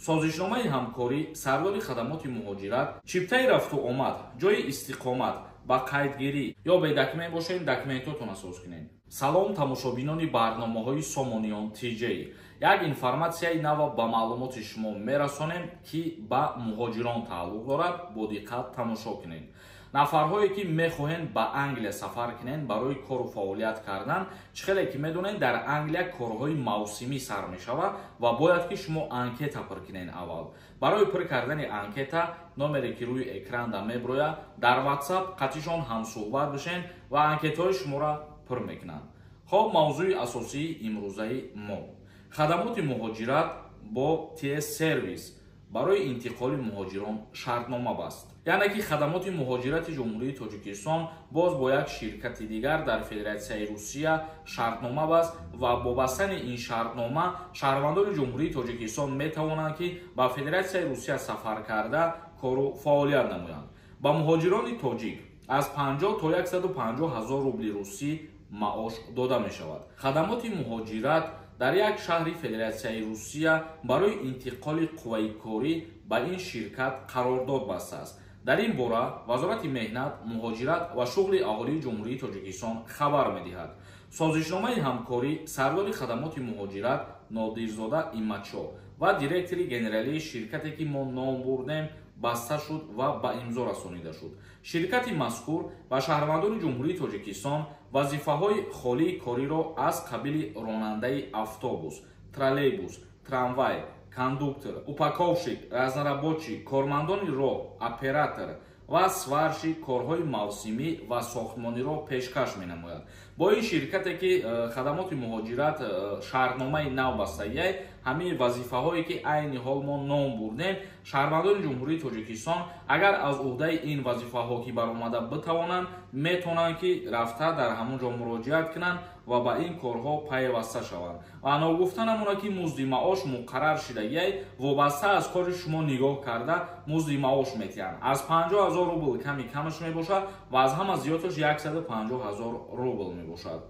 созишномаи ҳамкорӣ сардори хадамоти муҳоҷират чиптаи рафту омад ҷои истиқомат ба қайдгирӣ ё бедокумент бошед документотон асос кунед. Салом тамошобинони барномаҳои Сомониён TJ. Як информатсияи нава ба маълумоти шумо мерасонем ки ба муҳоҷирон тааллуқ дорад. Бо диққат тамошо кунед. нафарҳое ки мехоҳанд ба Англия сафар кунанд барои кору фаъолият кардан, чихеле ки медонед дар Англия корҳои мавсимӣ сар мешавад ва бояд ки шумо анкета пур кунед. Аввал барои пур кардани анкета номере ки рӯи экран меброяд дар WhatsApp қатишон ҳамсӯҳбат бишен ва анкетаҳои шуморо пур мекунанд. хоб мавзӯи асосии имрӯзаи мо хадамоти муҳоҷират бо TS сервис барои интиқоли муҳоҷирон шартнома баст. яъне ки хадамоти муҳоҷирати ҷумҳурии Тоҷикистон боз бо як ширкати дигар дар Федератсияи Русия шартнома баст ва бо бастани ин шартнома шаҳрвандони ҷумҳурии Тоҷикистон метавонанд ки ба Федератсияи Русия сафар карда кору фаъолият намоянд. ба муҳоҷирони тоҷик аз 50 то 150 ҳазор рубли русӣ маош дода мешавад. хадамоти муҳоҷират дар як шаҳри Федератсияи Русия барои интиқоли қувваи корӣ ба ин ширкат қарордод бастааст. дар ин бора вазорати меҳнат, муҳоҷират ва шуғли аҳолии ҷумҳурии Тоҷикистон хабар медиҳад. созишномаи ҳамкорӣ сардори хадамоти муҳоҷират Нодирзода Имачо ва директори генералии ширкате ки мо ном бурдем баста шуд ва ба имзо расонида шуд. ширкати мазкур ба шаҳрвандони ҷумҳурии Тоҷикистон вазифаҳои холии кориро аз қабили ронандаи автобус, троллейбус, трамвай, кондуктор, упаковщик, разнорабочий, кормандони роҳ, оператор ва сварши корҳои мавсимӣ ва сохтмониро пешкаш менамояд. бо ин ширкате ки хадамоти муҳоҷират шартномаи нав бастагиай ҳамин вазифаҳое ки айни ҳол мо ном бурдем, шаҳрвандони ҷумҳурии Тоҷикистон агар аз уҳдаи ин вазифаҳо ки баромада битавонанд метавонанд ки рафта дар ҳамон ҷо муроҷиат кунанд ва ба ин корҳо пайваста шаванд. ва ногуфта намонад ки музди маош муқаррар шудагиай вобаста аз кори шумо нигоҳ карда музди маош метиҳанд. аз 50 ҳазор рубл ками камаш мебошад ва аз ҳама зиёдаш 150 ҳазор рубл мебошад.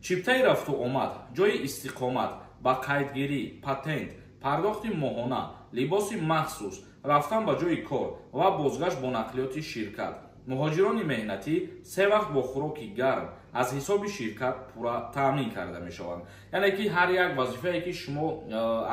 чиптаи рафту омад ҷои истиқомат ба қайдгирӣ, патент, пардохти моҳона, либоси махсус, рафтан ба ҷои кор ва бозгашт бо нақлиёти ширкат. муҳоҷирони меҳнатӣ се вақт бо хӯроки гарм аз ҳисоби ширкат пурра таъмин карда мешаванд. яъне ки ҳар як вазифае ки шумо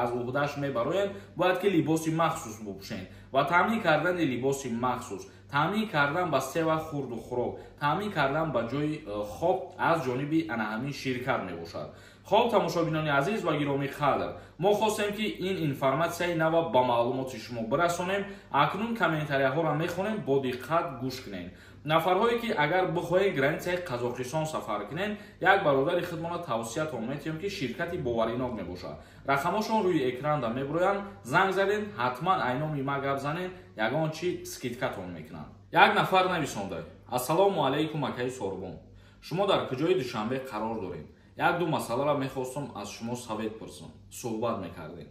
аз уҳдаш мебароед бояд ки либоси махсус бупӯшед ва таъмин кардани либоси махсус, таъмин кардан ба се вақт хурду хӯрок, таъмин кардан ба ҷои хоб аз ҷониби ана ҳамин ширкат мебошад. хоб тамошобинони азиз ва гиромӣ қадр, мо хостем ки ин информатсияи нава ба маълумоти шумо бирасонем. акнун комментарияҳоро мехонем, бо диққат гӯш кунед. нафарҳое ки агар бихоҳед границаи Қазоқистон сафар кунед, як бародари худмона тавсиятон метиҳем ки ширкати боваринок мебошад. рақамошон рӯи экран меброянд, занг занед, ҳатман айноми ма гап занед, ягон чи скидкатон мекунанд. як нафар нависонда: ассалому алайкум акаи Сорбон, шумо дар куҷои Душанбе қарор доред? як-ду масъаларо мехостам аз шумо совет пурсам. суҳбат мекардем.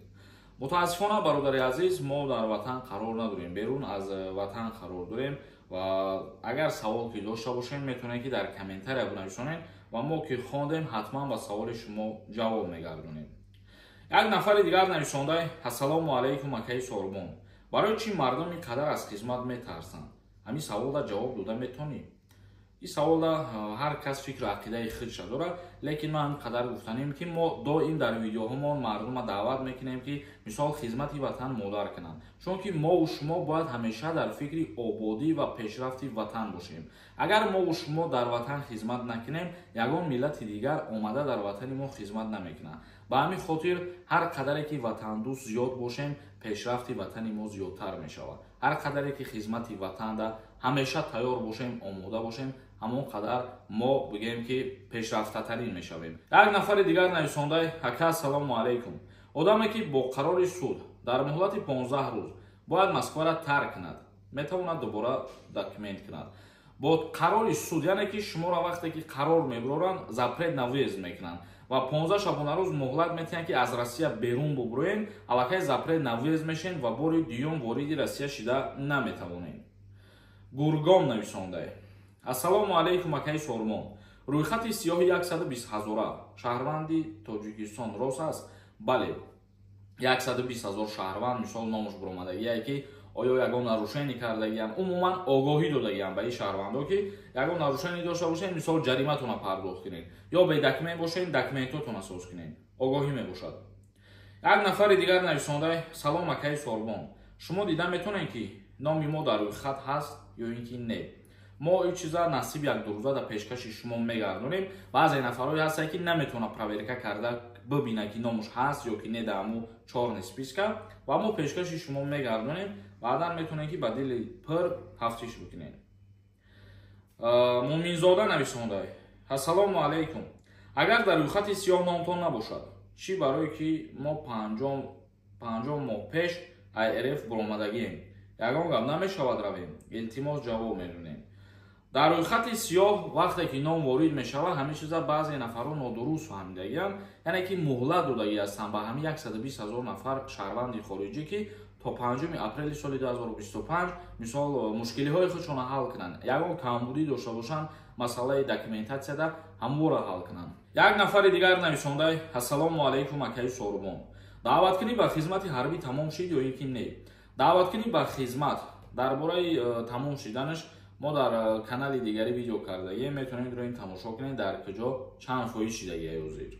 мутаассифона бародари азиз, мо дар ватан қарор надорем, берун аз ватан қарор дорем ва агар савол ки дошта бошем метавонед ки дар комментария бинависонед ва мо ки хондем ҳатман ба саволи шумо ҷавоб мегардонем. як нафари дигар нависонда: ассалому алайкум акаи Сорбон, барои чӣ мардум ин қадар аз хизмат метарсанд? ҳамин саволда ҷавоб дода метавонӣ? ин саволда ҳар кас фикру ақидаи худша дорад, лекин ман қадар гуфтанем ки мо доим дар видеоҳомон мардума даъват мекунем ки мисол хизмати ватан модар кунанд, чунки мову шумо бояд ҳамеша дар фикри ободӣ ва пешрафти ватан бошем. агар мову шумо дар ватан хизмат накунем, ягон миллати дигар омада дар ватани мо хизмат намекунад. ба ҳамин хотир ҳар қадаре ки ватандӯст зиёд бошем, пешрафти ватани мо зиёдтар мешавад. ҳар қадаре ки хизмати ватанда ҳамеша тайёр бошем, омода бошем, ҳамон қадар мо бигем ки пешрафтатарин мешавем. як нафари дигар нависонда: ака ассалому алайкум, одаме ки бо қарори суд дар муҳлати 15 рӯз бояд Москваро тарк кунад, метавонад дубора документ кунад. бо қарори суд, яъне ки шуморо вақте ки қарор мебароранд, запрет на въезд мекунанд ва 15 шабона рӯз муҳлат метиҳанд ки аз Россия берун бубурен, аллакай запрет на въезд мешен ва бори дуюм вориди Россия шида наметавонем. гургон нависонда: ассалому алайкум акаи Сормон, рӯйхати сиёҳи 120 ҳазора шаҳрванди Тоҷикистон рост аст? бале, 120,000 шаҳрванд мисол номаш буромадагие ки оё ягон нарушение кардагиам, умуман огоҳӣ додагиам ба ин шаҳрвандо ки ягон нарушение дошта бошед, мисол ҷариматона пардохт кунед ё бедокумент бошед, документотона соз кунед, огоҳӣ мебошад. Як нафари дигар нависонда: салом акаи Сорбон, шумо дида метонед ки номи мо дар рӯйхат ҳаст ё ин ки не? Мо ин чиза насиб як дурӯза дар пешкаши шумо мегардонем. Баъзе нафарҳое ҳастанд ки наметавонад проверка карда бибинад ки номаш ҳаст ё ки не дар ҳамун чорни списка, ва мо пешкаши шумо мегардонем, баъдан метавонед ки ба дили пир тафтиш бикунед. Муминзода нависонда: ассалому алайкум, агар дар рӯйхати сиёҳ номтон набошад, чӣ барое ки мо 50 моҳ пеш IRF буромадагием, ягон гап намешавад равем? Илтимос ҷавоб мебинем. Дар рӯйхати сиёҳ вақте ки ном ворид мешавад, ҳамин чиза баъзе нафарҳо нодуруст фаҳмидагианд, яъне ки муҳлат додагӣ ҳастанд ба ҳамин 120,000 нафар шаҳрванди хориҷӣ ки то 5 апрели соли 2025 мисол мушкилиҳои худшонро ҳал кунанд, ягон камбудӣ дошта бошанд, масъалаи документатсияда ҳамонро ҳал кунанд. Як нафари дигар нависонда: ассалому алайкум акаи Сорбон, даъваткунӣ ба хизмати ҳарбӣ тамом шид ё ин ки не? Даъваткунӣ ба хизмат дар бораи тамом шиданаш мо дар канали дигари видео кардагием, метавонед роин тамошо кунед, дар куҷо чанд фоиз шидагия ҳозир.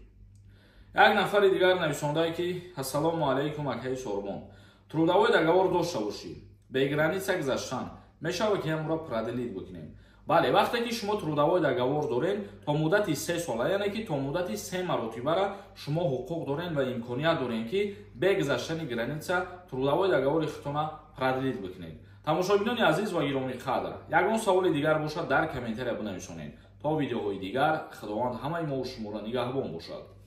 Як нафари дигар нависондае ки: ассалому алайкум акаи Сорбон, трудовой договор дошта бошӣ, бе граница гузаштан мешавад ки ҳамонро продлит бикунем? Бале, вақте ки шумо трудовой договор доред то муддати 3 сола, яъне ки то муддати 3 маротибара шумо ҳуқуқ доред ва имконият доред ки бе гузаштани граница трудовой договори худтона продлит бикунед. Тамошобинони азиз ва гиромӣ қадр, ягон саволи дигар бошад дар комментария бинависонед. То видеоҳои дигар, худованд ҳамаи мо шуморо нигаҳбон бошад.